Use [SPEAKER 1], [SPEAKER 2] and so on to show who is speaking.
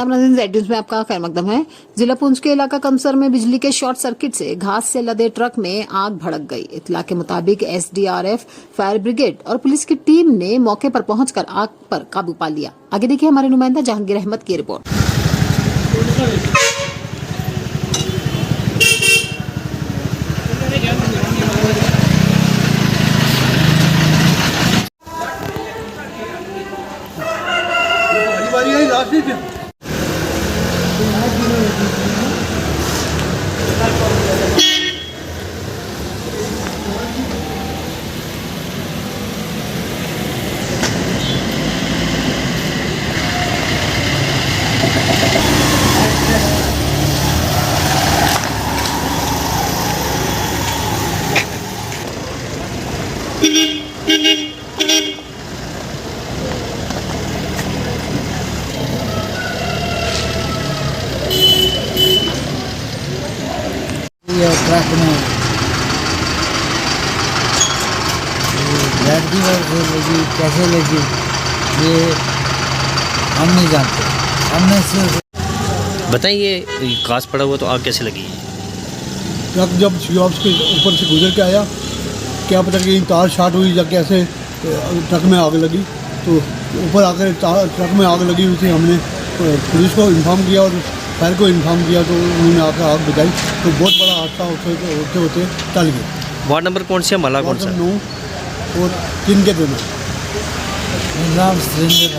[SPEAKER 1] नाज़रीन, Z news में आपका खैर मकदम है। जिला पुंछ के इलाका कमसर में बिजली के शॉर्ट सर्किट से घास से लदे ट्रक में आग भड़क गई। इत्तला के मुताबिक एसडीआरएफ, फायर ब्रिगेड और पुलिस की टीम ने मौके पर पहुंचकर आग पर काबू पा लिया। आगे देखिए हमारे नुमाइंदा जहांगीर अहमद की रिपोर्ट।
[SPEAKER 2] ये ट्रक में लाइट की वजह से लगी, कैसे लगी ये हम नहीं जानते। हमने सिर्फ
[SPEAKER 3] बताइए, घास पड़ा हुआ तो आग कैसे लगी?
[SPEAKER 4] ट्रक जब जॉब्स के ऊपर से गुजर के आया, क्या पता कि तार शार्ट हुई या कैसे ट्रक में आग लगी। तो ऊपर आकर ट्रक में आग लगी हुई थी। हमने पुलिस को इन्फॉर्म किया और फायर को इन्फॉर्म किया, तो उन्होंने आकर आग बुझाई। तो बहुत बड़ा हादसा होते होते टल गया।
[SPEAKER 3] वार्ड नंबर कौन सा, महला कौन सा?
[SPEAKER 4] 9 और 3 के दोनों।
[SPEAKER 2] नाम